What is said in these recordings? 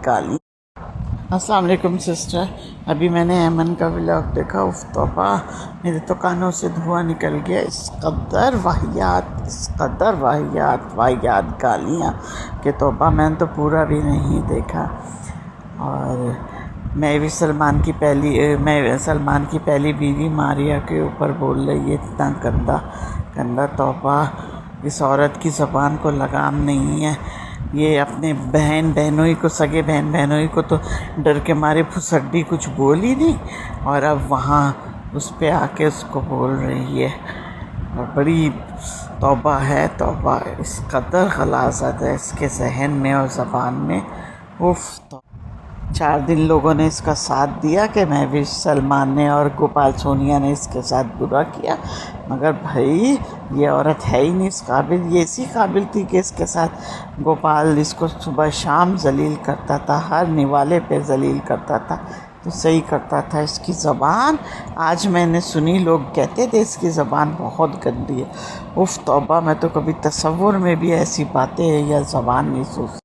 गाली। अस्सलाम वालेकुम सिस्टर, अभी मैंने ऐमन का व्लॉग देखा। उफ तौबा, मेरे तो कानों से धुआं निकल गया। इस कदर वाहियात गालियाँ कि तौबा, मैंने तो पूरा भी नहीं देखा। और मैं सलमान की पहली बीवी मारिया के ऊपर बोल रही है इतना गंदा। तौबा, इस औरत की ज़बान को लगाम नहीं है। ये अपने सगे बहन बहनोई को तो डर के मारे फुसड्डी कुछ बोल ही नहीं, और अब वहाँ उस पे आके उसको बोल रही है। और बड़ी तौबा है, तौबा, इस कदर गलाज़त है इसके जहन में और ज़बान में। उफ, 4 दिन लोगों ने इसका साथ दिया कि महविश सलमान ने और गोपाल सोनिया ने इसके साथ बुरा किया, मगर भाई ये औरत है ही नहीं इस काबिल। ये इसी काबिल थी कि इसके साथ गोपाल इसको सुबह शाम जलील करता था, हर निवाले पे जलील करता था, तो सही करता था। इसकी ज़बान आज मैंने सुनी, लोग कहते थे इसकी ज़बान बहुत गंदी है। उफ तौबा, मैं तो कभी तसव्वुर में भी ऐसी बातें या ज़बान नहीं सोच।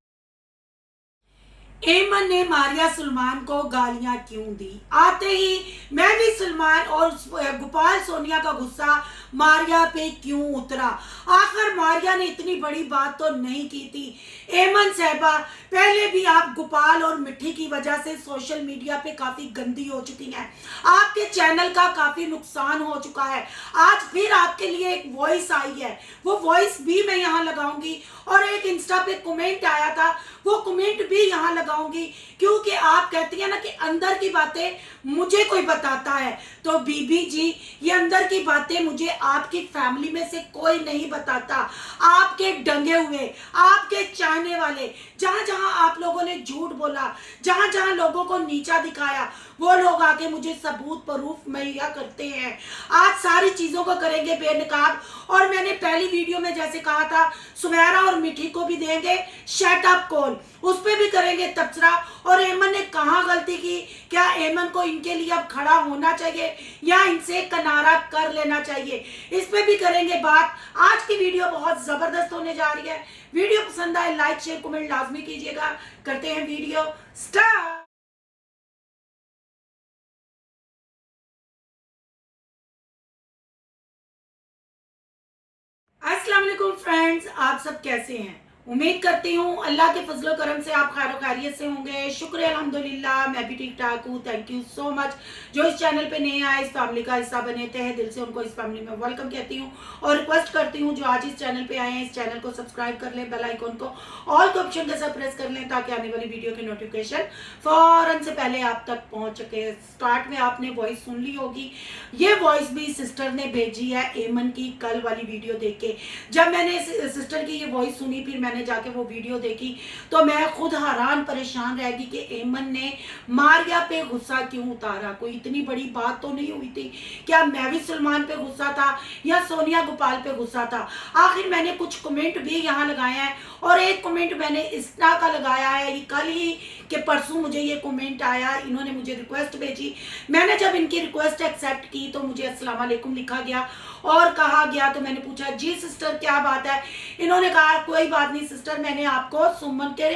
ऐमन ने मारिया सलमान को गालियां क्यों दी? आते ही मैं भी सलमान और गोपाल सोनिया का गुस्सा मारिया पे क्यों उतरा? आखिर मारिया ने इतनी बड़ी बात तो नहीं की थी। ऐमन साहबा, पहले भी आप गोपाल और मिट्टी की वजह से सोशल मीडिया पे काफी गंदी हो चुकी हैं। आपके चैनल का काफी नुकसान हो चुका है। आज फिर आपके लिए एक वॉइस आई है, वो वॉइस भी मैं यहाँ लगाऊंगी, और एक इंस्टा पे कमेंट आया था, वो कमेंट भी यहाँ लगाऊंगी, क्योंकि आप कहती हैं ना कि अंदर की बातें मुझे कोई बताता है। तो बीबी जी, ये अंदर की बातें मुझे आपकी फैमिली में से कोई नहीं बताता। आपके डंगे हुए, आपके चाहने वाले, जहां जहां आप लोगों ने झूठ बोला, जहां जहां लोगों को नीचा दिखाया, वो लोग आके मुझे सबूत प्रूफ मुहैया करते हैं। आज सारी चीजों को करेंगे बेनकाब, और मैंने पहली वीडियो में जैसे कहा था, सुमेरा और मिठी को भी देंगे शट अप कॉल, उस पर भी करेंगे तबसरा। और ऐमन ने कहाँ गलती की? क्या ऐमन को इनके लिए अब खड़ा होना चाहिए या इनसे किनारा कर लेना चाहिए? इस पे भी करेंगे बात। आज की वीडियो बहुत जबरदस्त होने जा रही है। वीडियो पसंद आए लाइक शेयर कमेंट लाजमी कीजिएगा। करते हैं वीडियो स्टार्ट। अस्सलाम वालेकुम फ्रेंड्स, आप सब कैसे हैं? उम्मीद करती हूँ अल्लाह के फजलो करम से आप खैर खैरियत से होंगे। शुक्र अल्हम्दुलिल्लाह, मैं भी ठीक ठाक हूँ। Thank you so much. जो इस चैनल पे नए आए, इस फैमिली का हिस्सा बने, तहे दिल से उनको इस फैमिली में वेलकम कहती हूँ, और रिक्वेस्ट करती हूँ जो आज इस चैनल पे आए हैं, इस चैनल को सब्सक्राइब कर लें, बेल आइकन को ऑल के ऑप्शन के साथ प्रेस कर लें, ताकि आने वाली वीडियो की नोटिफिकेशन फौरन से पहले आप तक पहुंच सके। स्टार्ट में आपने वॉइस सुन ली होगी, ये वॉइस भी सिस्टर ने भेजी है ऐमन की कल वाली वीडियो देख के। जब मैंने सिस्टर की ये वॉइस सुनी, फिर मैंने जाके वो वीडियो देखी, तो मैं खुद हैरान परेशान रह गई कि ऐमन ने मारिया पे गुस्सा क्यों उतारा। कोई इतनी बड़ी बात तो नहीं हुई थी। क्या महविश सलमान पे गुस्सा था या सोनिया गोपाल पे गुस्सा था? आखिर मैंने कुछ कमेंट भी यहाँ लगाया है, और एक कमेंट मैंने इंस्टा का लगाया है, ये कल ही कि परसों मुझे ये कमेंट आया, इन्होंने मुझे रिक्वेस्ट भेजी। मैंने जब इनकी रिक्वेस्ट एक्सेप्ट की तो मुझे अस्सलाम वालेकुम लिखा गया और कहा गया, तो मैंने पूछा जी सिस्टर क्या बात है? इन्होंने कहा कोई बात नहीं सिस्टर, मैंने आपको सुमन के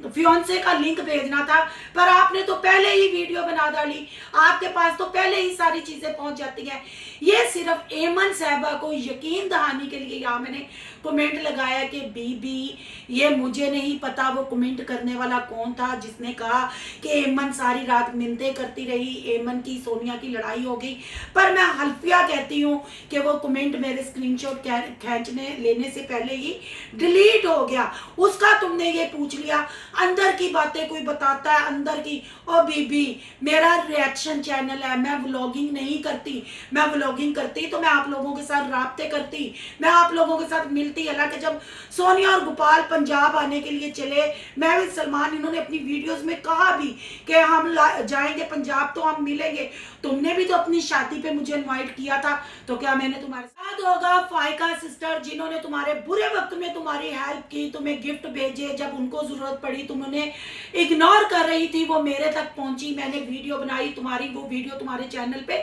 फियोंसे का लिंक भेजना था, पर आपने तो पहले ही वीडियो बना डाली, आपके पास तो पहले ही सारी चीजें पहुंच जाती हैं। ये सिर्फ ऐमन साहबा को यकीन दहानी के लिए यहाँ मैंने कमेंट लगाया कि बीबी, ये मुझे नहीं पता वो कमेंट करने वाला कौन था जिसने कहा कि ऐमन सारी रात मिन्नतें करती रही, ऐमन की सोनिया की लड़ाई हो गई। पर मैं हल्फिया कहती हूँ कि वो कमेंट मेरे स्क्रीनशॉट खींचने लेने से पहले ही डिलीट हो गया। उसका तुमने ये पूछ लिया, अंदर की बातें कोई बताता है अंदर की? ओ बीबी, मेरा रिएक्शन चैनल है, मैं व्लॉगिंग नहीं करती। मैं व्लॉगिंग करती तो मैं आप लोगों के साथ राब्ते करती, मैं आप लोगों के साथ मिलती। हालांकि जब सोनिया और गोपाल पंजाब आने के लिए चले, महविश सलमान, इन्होंने अपनी वीडियोस में कहा भी कि हम जाएंगे पंजाब तो हम मिलेंगे। तुमने भी तो अपनी शादी पे मुझे इनवाइट किया था, तो क्या मैंने तुम्हारे साथ होगा? फाइका सिस्टर, जिन्होंने तुम्हारे बुरे वक्त में तुम्हारी हेल्प की, तुम्हें गिफ्ट भेजे, जब उनको जरूरत पड़ी तुम उन्हें इग्नोर कर रही थी, वो मेरे तक पहुंची, मैंने वीडियो बनाई तुम्हारी, वो वीडियो तुम्हारे चैनल पे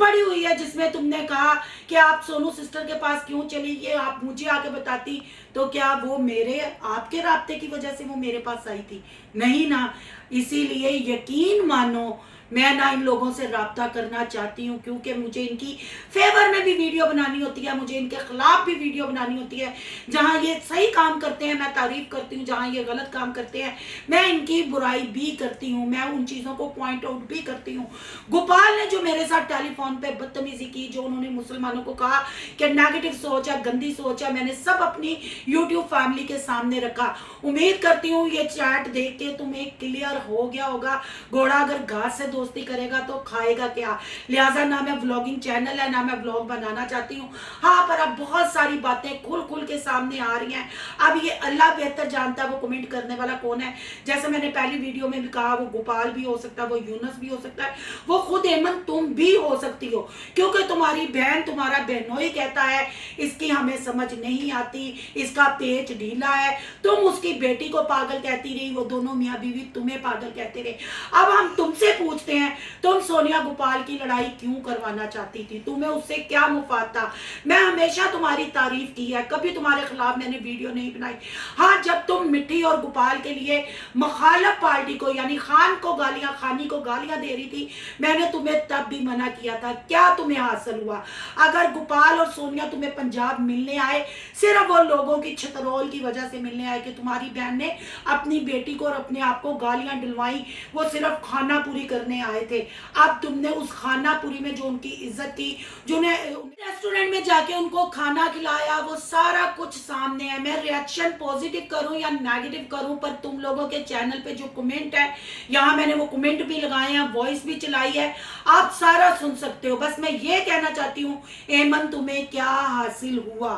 पड़ी हुई है, जिसमें तुमने कहा कि आप सोनू सिस्टर के पास क्यों चली, ये आप मुझे आके बताती, तो क्या वो मेरे आपके राब्ते की वजह से वो मेरे पास आई थी? नहीं ना। इसीलिए यकीन मानो मैं ना इन लोगों से राब्ता करना चाहती हूँ, क्योंकि मुझे इनकी फेवर में भी वीडियो बनानी होती है, मुझे इनके खिलाफ भी वीडियो बनानी होती है। जहाँ ये सही काम करते हैं मैं तारीफ करती हूँ, जहाँ ये गलत काम करते हैं मैं इनकी बुराई भी करती हूँ, मैं उन चीज़ों को पॉइंट आउट भी करती हूँ। गोपाल ने जो मेरे साथ टेलीफोन पे बदतमीजी की, जो उन्होंने मुसलमानों को कहा कि नेगेटिव सोच है, गंदी सोच है, मैंने सब अपनी यूट्यूब फैमिली के सामने रखा। उम्मीद करती हूँ ये चैट देख के तुम्हें क्लियर हो गया होगा। घोड़ा अगर घास से दोस्ती करेगा तो खाएगा क्या। लिहाजा ना मैं व्लॉगिंग चैनल है, ना मैं व्लॉग बनाना चाहती हूँ। हाँ, पर अब बहुत सारी बातें खुल खुल के सामने आ रही हैं। अब ये अल्लाह बेहतर जानता है वो कमेंट करने वाला कौन है। जैसे मैंने पहली वीडियो में भी कहा, वो गोपाल भी हो सकता है, वो यूनुस भी हो सकता है, वो खुद हेमंत तुम भी हो सकती हो, क्योंकि तुम्हारी बहन तुम्हारा बहनोई कहता है इसकी हमें समझ नहीं आती, इसका पेच ढीला है। तुम उसकी बेटी को पागल कहती रही, वो दोनों मियाँ बीवी तुम्हें पागल कहते रहे। अब हम तुमसे पूछते हैं, तुम सोनिया गोपाल की लड़ाई क्यों करवाना चाहती थी? तुम्हें उससे क्या मुफाद था? मैं हमेशा तुम्हारी तारीफ की है, कभी तुम्हारे खिलाफ मैंने वीडियो नहीं बनाई। हाँ, जब तुम मिट्टी और गोपाल के लिए मुखालिफ पार्टी को यानी खान को गालियां, खानी को गालियां दे रही थी, मैंने तुम्हें तब भी मना किया था। क्या तुम्हें हासिल हुआ? अगर गोपाल और सोनिया तुम्हें पंजाब मिलने आए, सिर्फ वो लोगों की छतरोल की वजह से मिलने आए कि तुम्हारी बहन ने अपनी बेटी को और अपने आप को गालियां दिलवाई, वो सिर्फ खाना पूरी करने आए थे। अब तुमने उस खाना पूरी में जो उनकी इज्जत थी, जो रेस्टोरेंट में जाके उनको खाना खिलाया, वो सारा कुछ सामने है। मैं रिएक्शन पॉजिटिव करूं या नेगेटिव करूं, पर तुम लोगों के चैनल पे जो कमेंट है, यहाँ मैंने वो कमेंट भी लगाए हैं, वॉइस भी चलाई है, आप सारा सुन सकते हो। बस मैं ये कहना चाहती हूँ, हेमंत तुम्हें क्या हासिल हुआ?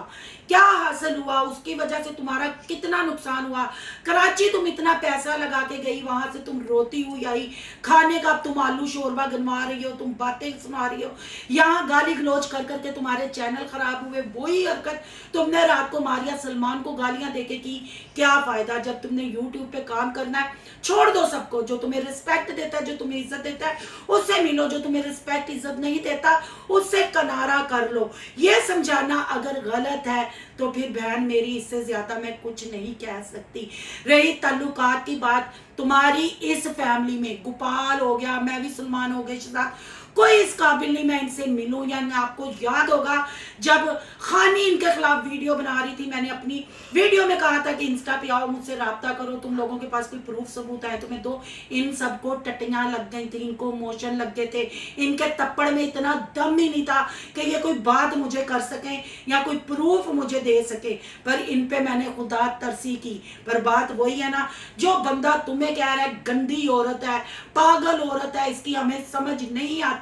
क्या हासिल हुआ? उसकी वजह से तुम्हारा कितना नुकसान हुआ? कराची तुम इतना पैसा लगा के गई, वहां से तुम रोती हुई आई, खाने का तुम आलू शोरबा गनवा रही हो, तुम बातें सुना रही हो, यहाँ गाली गलोच कर करके तुम्हारे चैनल खराब हुए। वही हरकत तुमने रात को मारिया सलमान को गालियां देके की। क्या फायदा? जब तुमने यूट्यूब पे काम करना है, छोड़ दो सबको। जो तुम्हें रिस्पेक्ट देता है, जो तुम्हें इज्जत देता है, उससे मिलो। जो तुम्हें रिस्पेक्ट इज्जत नहीं देता, उससे किनारा कर लो। ये समझाना अगर गलत है तो फिर बहन मेरी, इससे ज्यादा मैं कुछ नहीं कह सकती। रही ताल्लुकात की बात, तुम्हारी इस फैमिली में गोपाल हो गया, मैं भी सलमान हो गए, शहजाद, कोई इस काबिल नहीं मैं इनसे मिलूं। या आपको याद होगा जब खानी इनके खिलाफ वीडियो बना रही थी, मैंने अपनी वीडियो में कहा था कि इंस्टा पे आओ, मुझसे राब्ता करो, तुम लोगों के पास कोई प्रूफ सबूत है तुम्हें दो। इन सबको टट्टियां लग गई थी, इनको मोशन लग गए थे, इनके तप्पड़ में इतना दम ही नहीं था कि ये कोई बात मुझे कर सके या कोई प्रूफ मुझे दे सके। पर इन पे मैंने खुदा तरसी की। पर बात वही है ना, जो बंदा तुम्हें कह रहा है गंदी औरत है, पागल औरत है, इसकी हमें समझ नहीं आती,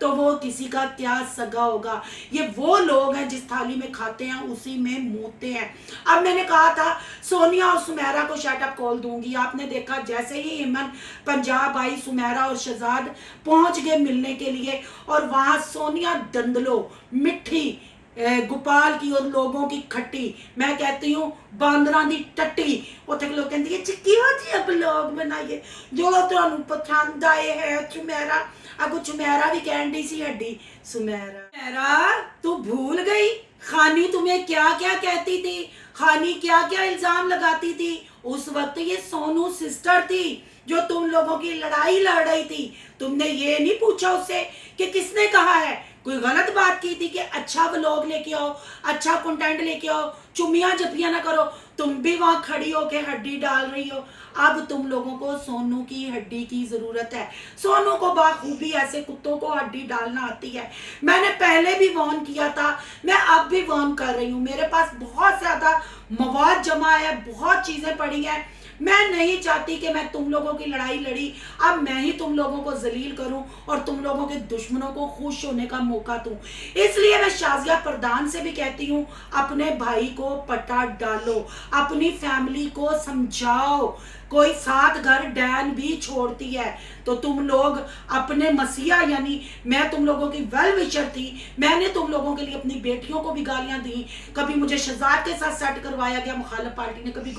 तो वो किसी का क्या सगा होगा। ये वो लोग हैं जिस थाली में खाते हैं उसी में मूतते हैं। अब मैंने कहा था सोनिया और सुमेरा को शटअप कॉल दूंगी, आपने देखा जैसे ही हेमंत पंजाब आई, सुमेरा और शहजाद पहुंच गए मिलने के लिए, और वहां सोनिया दंदलो मिठी गोपाल की और लोगों की खट्टी, मैं कहती हूँ बांदरा दी टट्टी। उत्थे लोग कहते हैं किहो जिहा ब्लॉग बनाइए जो तुहानू पसंद आए है। सुमेरा अगो सुमेरा भी कहन दी सी हड्डी, सुमेरा तू भूल गई खानी तुम्हें क्या क्या कहती थी, खानी क्या क्या इल्जाम लगाती थी। उस वक्त ये सोनू सिस्टर थी जो तुम लोगों की लड़ाई लड़ रही थी। तुमने ये नहीं पूछा उससे कि किसने कहा है, कोई गलत बात की थी कि अच्छा व्लॉग लेके आओ, अच्छा कंटेंट लेके आओ, चुमियां जपियां ना करो। तुम भी वहां खड़ी होके हड्डी डाल रही हो। अब तुम लोगों को सोनू की हड्डी की जरूरत है। सोनू को बाखूबी ऐसे कुत्तों को हड्डी डालना आती है। मैंने पहले भी वार्न किया था, मैं अब भी वार्न कर रही हूँ। मेरे पास बहुत ज्यादा मवाद जमा है, बहुत चीजें पड़ी हैं। मैं नहीं चाहती कि मैं तुम लोगों की लड़ाई लड़ी, अब मैं ही तुम लोगों को जलील करूं और तुम लोगों के दुश्मनों को खुश होने का मौका दूं। इसलिए मैं शाजिया प्रधान से भी कहती हूं, अपने भाई को पटा डालो, अपनी फैमिली को समझाओ। कोई सात घर डैन भी छोड़ती है तो तुम लोग अपने मसीहा, यानी मैं तुम लोगों की वेल विशर थी, मैंने तुम लोगों के लिए अपनी बेटियों को भी गालियां दी, कभी मुझे शहजाद के साथ सेट करवाया गया मुखालिफ पार्टी ने, कभी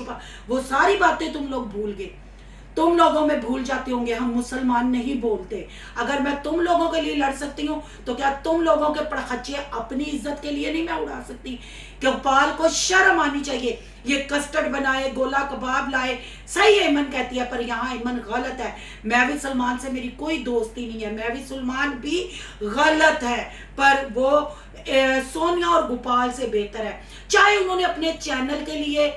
वो सारी बातें तुम लोग भूल गए। तुम लोगों में भूल जाते होंगे हम मुसलमान नहीं बोलते। अगर मैं तुम लोगों के लिए लड़ सकती हूँ तो क्या तुम लोगों के पड़खच्चे अपनी इज्जत के लिए नहीं मैं उड़ा सकती? गोपाल को शर्म आनी चाहिए। ये कस्टर्ड बनाए, गोला कबाब लाए, सही ऐमन कहती है, पर यहाँ ऐमन गलत है। मैं भी सलमान से मेरी कोई दोस्ती नहीं है, मैं भी सलमान भी गलत है, पर वो सोनिया और गोपाल से बेहतर है। चाहे उन्होंने अपने चैनल के लिए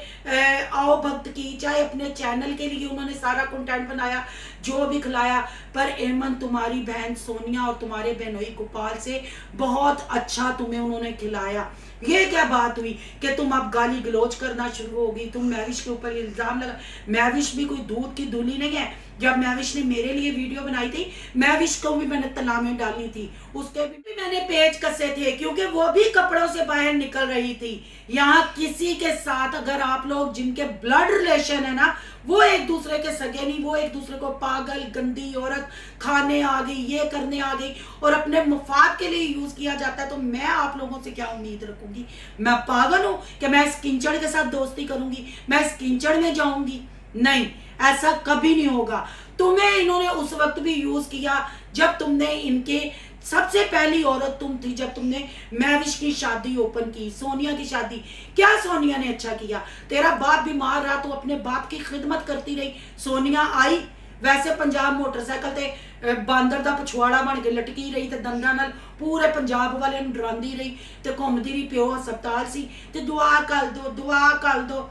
आओ भक्त की, चाहे अपने चैनल के लिए उन्होंने सारा कंटेंट बनाया, जो भी खिलाया, पर ऐमन तुम्हारी बहन सोनिया और तुम्हारे बहनोई गोपाल से बहुत अच्छा तुम्हें उन्होंने खिलाया। ये क्या बात हुई कि तुम अब गाली गलोच करना शुरू होगी, तुम महविश के ऊपर इल्जाम लगा। महविश भी कोई दूध की दूली नहीं है। जब महविश ने मेरे लिए वीडियो बनाई थी, महविश को भी मैंने तला में डाली थी, उसके भी मैंने पेज कसे थे, क्योंकि वो भी कपड़ों से बाहर निकल रही थी। यहाँ किसी के साथ अगर आप लोग जिनके ब्लड रिलेशन है ना, वो एक दूसरे के सगे नहीं, वो एक दूसरे को पागल गंदी औरत खाने आ गई, ये करने आ गई और अपने मुफाद के लिए यूज किया जाता है, तो मैं आप लोगों से क्या उम्मीद रखूंगी? मैं पागल हूं कि मैं इस किंचड़ के साथ दोस्ती करूंगी, मैं इस किंचड़ में जाऊंगी? नहीं, ऐसा कभी नहीं होगा। तुम्हें इन्होंने उस वक्त भी यूज किया जब तुमने इनके सबसे पहली औरत तुम थी, जब तुमने महविश की शादी ओपन की, सोनिया की शादी। क्या सोनिया ने अच्छा किया? तेरा बाप बीमार रहा तो अपने बाप की खिदमत करती रही, सोनिया आई। वैसे पंजाब मोटरसाइकिल ते बांदर दा पछवाड़ा बन के लटकी रही ते दंदां नाल पूरे पंजाब वाले नूं डरांदी रही ते घुमदी रही। प्यो हस्पताल सी ते दुआ कर दो, दुआ कर दो,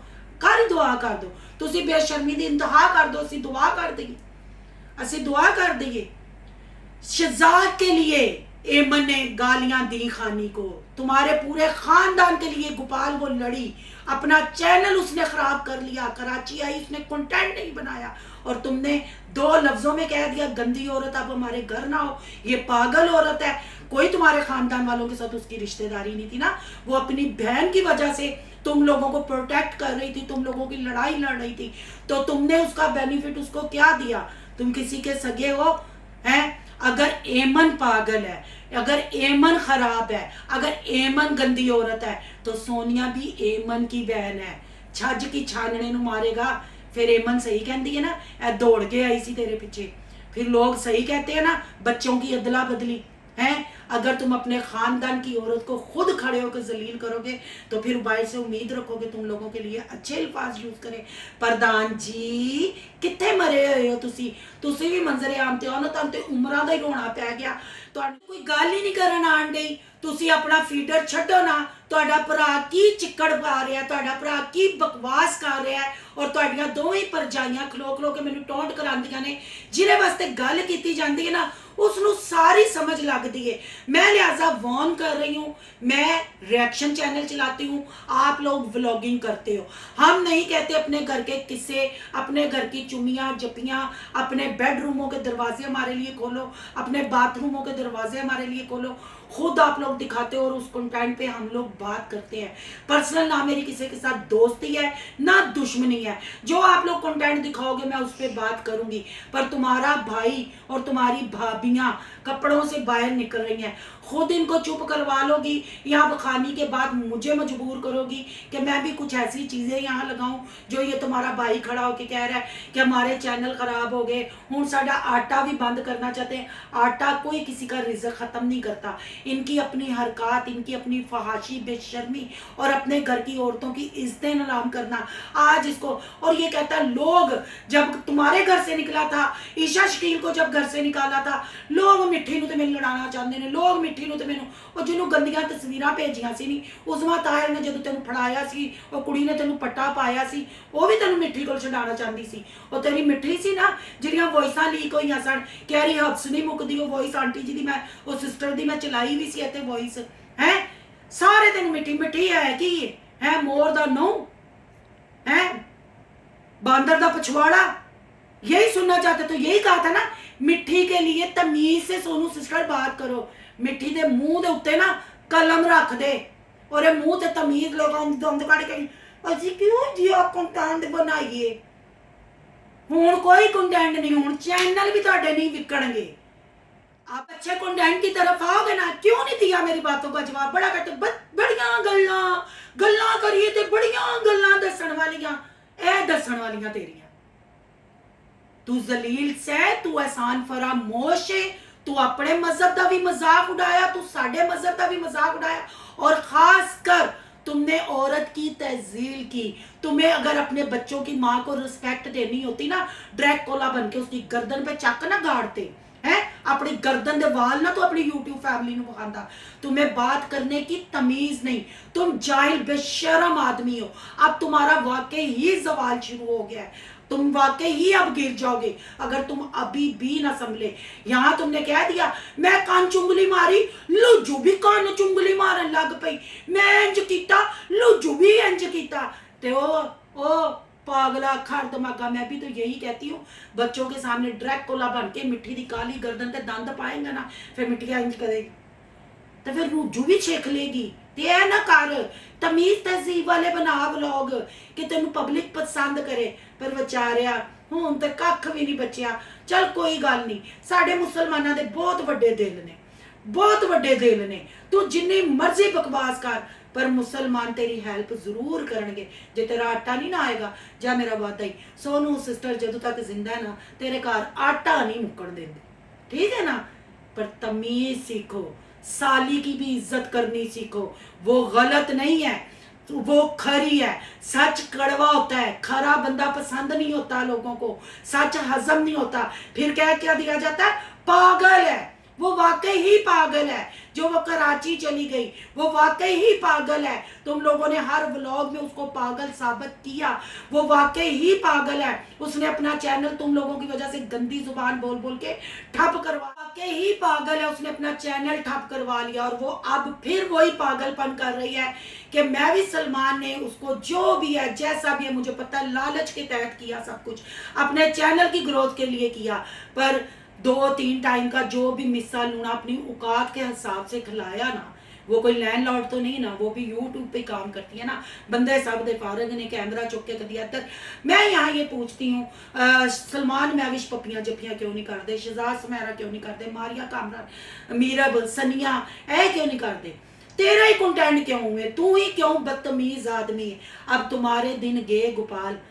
कर दुआ कर दो। तुसी बेशर्मी दी इंतहा कर दो, असी दुआ कर दईए, असी दुआ कर दईए। शहजाद के लिए ऐमन ने गालियां दी खानी को, तुम्हारे पूरे खानदान के लिए गोपाल वो लड़ी, अपना चैनल उसने खराब कर लिया, कराची आई उसने कंटेंट नहीं बनाया और तुमने 2 लफ्जों में कह दिया गंदी औरत, अब हमारे घर ना हो, ये पागल औरत है। कोई तुम्हारे खानदान वालों के साथ उसकी रिश्तेदारी नहीं थी ना, वो अपनी बहन की वजह से तुम लोगों को प्रोटेक्ट कर रही थी, तुम लोगों की लड़ाई लड़ रही थी, तो तुमने उसका बेनिफिट उसको क्या दिया? तुम किसी के सगे हो हैं? अगर ऐमन पागल है, अगर ऐमन खराब है, अगर ऐमन गंदी औरत है, तो सोनिया भी ऐमन की बहन है। छज की छानने नूं मारेगा, फिर ऐमन सही कहती है ना, ए दौड़ के आई सी तेरे पीछे। फिर लोग सही कहते हैं ना, बच्चों की अदला बदली है। अगर तुम अपने खानदान की औरत को खुद खड़े होकर जलील करोगे तो फिर भाई से उम्मीद रखोगे तुम लोगों के लिए अच्छे अल्फाज यूज करें। प्रधान जी कितने मरे हुए हो तुसी भी मंजरे आम ते हो ना, तुहानू ते उमरां दा ही रोना पै गया, तुहानू कोई गल ही नहीं करन आण डई। तुसी अपना फीडर छड्डो ना, तुहाडा भरा की चिक्कड़ पा रहा है, तुहाडा भरा की बकवास कर रहा है और तुहाडियां दोवें भरजाइयां खलो खलो के मैनू टोंट करांदियां ने। जिहदे वास्ते गल कीती जांदी है ना, उसनू सारी समझ लगती है। मैं लिहाजा वार्न कर रही हूँ, मैं रिएक्शन चैनल चलाती हूँ, आप लोग व्लॉगिंग करते हो। हम नहीं कहते अपने घर के किस्से, अपने घर की चुमियाँ जपियाँ, अपने बेडरूमों के दरवाजे हमारे लिए खोलो, अपने बाथरूमों के दरवाजे हमारे लिए खोलो। खुद आप लोग दिखाते हो और उस कंटेंट पे हम लोग बात करते हैं। पर्सनल ना मेरी किसी के साथ दोस्ती है ना दुश्मनी है, जो आप लोग कंटेंट दिखाओगे मैं उस पर बात करूंगी। पर तुम्हारा भाई और तुम्हारी भाभियां कपड़ों से बाहर निकल रही हैं, खुद इनको चुप करवा लोगी, यहाँ बखानी के बाद मुझे मजबूर करोगी कि मैं भी कुछ ऐसी चीज़ें यहाँ लगाऊं जो ये तुम्हारा भाई खड़ा होकर कह रहा है कि हमारे चैनल खराब हो गए, हूँ साडा आटा भी बंद करना चाहते हैं। आटा कोई किसी का रिज़्क ख़त्म नहीं करता। इनकी अपनी हरकत, इनकी अपनी फहाशी बेशर्मी और अपने घर की औरतों की इज्जतें नीलाम करना आज इसको। और ये कहता है लोग जब तुम्हारे घर से निकला था, ईशा शकील को जब घर से निकाला था, लोग मिट्टी नूं ते मैनूं लड़ाना चाहते हैं, लोग मिट्टी नूं ते मैनूं और जिन्होंने गंदियां तस्वीरां भेजियां सी नहीं, उज़मा ताहिर ने जदों तेनूं फड़ाया सी और कुड़ी ने तेनूं पट्टा पाया सी, वो भी तेनूं मिट्टी कोल छडाना चाहती सी। और तेरी मिट्टी सी ना जिहड़ियां वॉइसां लीक होईयां सन, कह रही हब्स नहीं मुकदी वो वॉइस आंटी जी दी, मैं वो सिस्टर दी मैं चलाई भी सी इत्थे वॉइस है। सारे तेनूं मिट्टी मिट्टी है कि है मोर दा नौ है बांदर दा पछवाड़ा, यही सुनना चाहते तो यही कहा था ना। मिट्टी के लिए तमीज से सोनू सिस्टर बात करो, मिट्टी के मुंह के उत्ते ना कलम रख दे और ये मुंह से तमीज लगाओ दंद काट के अजी क्यों जी आप कंटेंट बनाइए। हुण कोई कंटेंट नहीं, हुण चैनल भी तुहाडे नहीं विकणगे। आप अच्छे कंटेंट की तरफ आओगे ना। क्यों नहीं दिया मेरी बातों का जवाब? बड़ा कहते बड़ियां गल्लां करिए ते बड़ियां गल्लां दसण वालियां, ए दसण वालियां तेरियां। तू जलील से, तू एहसान फरामोश है, तू अपने मजहब का भी मजाक उड़ाया, तू साडे मजहब का भी मजाक उड़ाया, और खास कर तुमने औरत की तहजील की। तुम्हें अगर अपने बच्चों की माँ को रिस्पेक्ट देनी होती ना, ड्रैकुला बन के उसकी गर्दन पे चक ना गाड़ते हैं, अपनी गर्दन दे वाल ना तो अपनी यूट्यूब फैमिली ਨੂੰ बखांदा। तुम्हें बात करने की तमीज नहीं, तुम जाहिल बेशरम आदमी हो। अब तुम्हारा वाकई ही सवाल शुरू हो गया है, तुम वाकई ही अब गिर जाओगे अगर तुम अभी भी ना संभले। यहाँ तुमने कह दिया मैं कान चुंगली मारी, लुजू भी कान चुंगली मारन लग पई, मैं इंज कीता, लुजू भी इंज कीता। ते ओ पागला खार दिमागा, मैं भी तो यही कहती हूँ, बच्चों के सामने ड्रैकुला बन के मिट्टी दी काली गर्दन ते दंद पाएंगे ना, फिर मिट्टिया इंज करेगी तो फिर रूजू भी छेक लेगी। ते ऐ ना कर, तमीज तहजीब वाले बना व्लॉग कि तेन पब्लिक पसंद करे। पर विचारिया हुण ते कख भी नहीं बचिया। चल कोई गल नहीं, साडे मुसलमानां दे बहुत वड्डे दिल ने, बहुत वड्डे दिल ने, तू जिन्नी मर्जी बकवास कर, पर मुसलमान तेरी हेल्प जरूर करनगे। जे तेरा आटा नहीं ना आएगा, जा मेरा वादा ही, सोनू सिस्टर जदों तक जिंदा है ना, तेरे घर आटा नहीं मुक्कण देंदे, ठीक है ना। पर तमीज सीखो, साली की भी इज्जत करनी सीखो, वो गलत नहीं है, वो खरी है। सच कड़वा होता है, खरा बंदा पसंद नहीं होता लोगों को, सच हजम नहीं होता, फिर क्या दिया जाता है, पागल है। वो वाकई ही पागल है, जो वो कराची चली गई वो वाकई ही पागल है। तुम लोगों ने हर व्लॉग में उसको पागल साबित किया, वो वाकई ही पागल है। उसने अपना चैनल तुम लोगों की वजह से गंदी जुबान बोल बोल के ठप करवा, वाकई ही पागल है, उसने अपना चैनल ठप करवा लिया। और वो अब फिर वही पागलपन कर रही है कि मैं भी सलमान ने उसको जो भी है जैसा भी है, मुझे पता है लालच के तहत किया, सब कुछ अपने चैनल की ग्रोथ के लिए किया। पर 2-3 टाइम का जो भी मिस्सा लूना अपनी औकात के हिसाब से खिलाया ना, वो कोई लैंडलॉर्ड तो नहीं ना, वो भी यूट्यूब पे काम करती है ना, बंदे सब दे फारग ने कैमरा चुक के कदी इधर। मैं यहाँ ये पूछती हूँ, सलमान मैविश पप्पियां जप्पियां क्यों नहीं करते, शहजाद सुमेरा क्यों नहीं करते, मारिया कामरान, मीरा सनिया ऐ क्यों नहीं करते, तेरा ही कंटेंट क्यों हुए, तू ही क्यों बदतमीज आदमी है। अब तुम्हारे दिन गए गोपाल,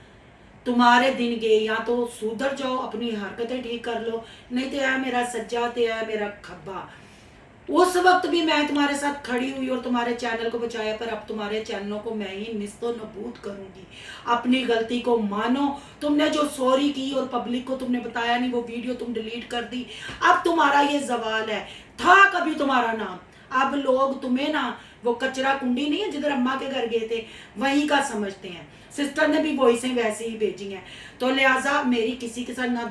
तुम्हारे दिन गए, या तो सुधर जाओ, अपनी हरकतें ठीक कर लो, नहीं तो है मेरा सज्जा ते है मेरा खब्बा। उस वक्त भी मैं तुम्हारे साथ खड़ी हुई और तुम्हारे चैनल को बचाया, पर अब तुम्हारे चैनलों को मैं ही निस्तो नबूद करूंगी। अपनी गलती को मानो, तुमने जो सॉरी की और पब्लिक को तुमने बताया नहीं, वो वीडियो तुम डिलीट कर दी, अब तुम्हारा ये सवाल है। था कभी तुम्हारा नाम, अब लोग तुम्हें ना वो कचरा कुंडी नहीं है जिधर अम्मा के घर गए थे वहीं का समझते हैं। सिस्टर ने भी वॉइसें वैसे ही भेजी हैं, तो लिहाजा मेरी किसी के साथ ना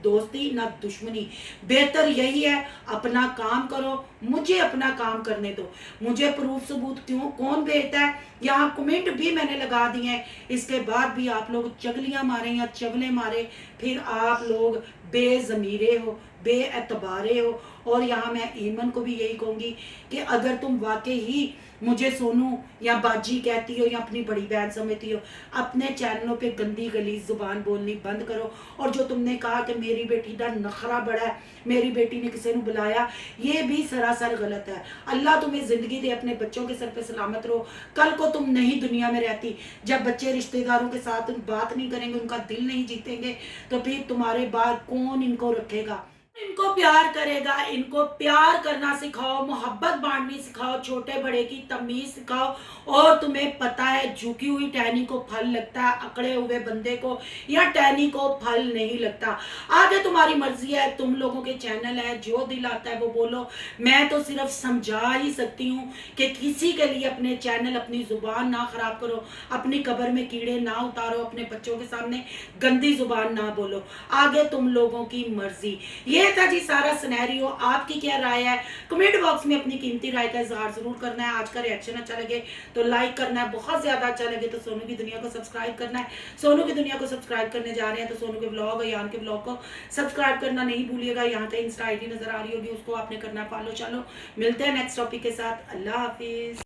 दोस्ती ना दुश्मनी, बेहतर यही है अपना काम करो, मुझे अपना काम करने दो। मुझे प्रूफ सबूत क्यों कौन भेजता है, यहाँ कमेंट भी मैंने लगा दिए हैं, इसके बाद भी आप लोग चगलियां मारे या चवले मारे, फिर आप लोग बेजमीरे हो, बेएतबारे हो। और यहाँ मैं ईमन को भी यही कहूँगी कि अगर तुम वाकई ही मुझे सोनू या बाजी कहती हो या अपनी बड़ी बहन समझती हो, अपने चैनलों पे गंदी गलीज जुबान बोलनी बंद करो। और जो तुमने कहा कि मेरी बेटी का नखरा बड़ा है, मेरी बेटी ने किसी ने बुलाया, ये भी सरासर गलत है। अल्लाह तुम्हें ज़िंदगी दे, अपने बच्चों के सर पे सलामत रहो। कल को तुम नहीं दुनिया में रहती, जब बच्चे रिश्तेदारों के साथ बात नहीं करेंगे, उनका दिल नहीं जीतेंगे, तो फिर तुम्हारे बाद कौन इनको रखेगा, इनको प्यार करेगा। इनको प्यार करना सिखाओ, मोहब्बत बांटनी सिखाओ, छोटे बड़े की तमीज सिखाओ। और तुम्हें पता है झुकी हुई टहनी को फल लगता है, अकड़े हुए बंदे को या टहनी को फल नहीं लगता। आगे तुम्हारी मर्जी है, तुम लोगों के चैनल है, जो दिल आता है वो बोलो। मैं तो सिर्फ समझा ही सकती हूँ कि किसी के लिए अपने चैनल, अपनी जुबान ना खराब करो, अपनी कब्र में कीड़े ना उतारो, अपने बच्चों के सामने गंदी जुबान ना बोलो। आगे तुम लोगों की मर्जी। ये था जी सारा सिनेरियो। आपकी क्या राय है, कमेंट बॉक्स में अपनी कीमती राय का इजहार जरूर करना है। आज का रिएक्शन अच्छा लगे तो लाइक करना है, बहुत ज्यादा अच्छा लगे तो सोनू की दुनिया को सब्सक्राइब करना है। सोनू की दुनिया को सब्सक्राइब करने जा रहे हैं तो सोनू के ब्लॉग और यान के ब्लॉग को सब्सक्राइब करना नहीं भूलिएगा। यहाँ पे इंस्टा आईडी नजर आ रही होगी, उसको आपने करना है फॉलो। चलो मिलते हैं नेक्स्ट टॉपिक के साथ, अल्लाह हाफिज।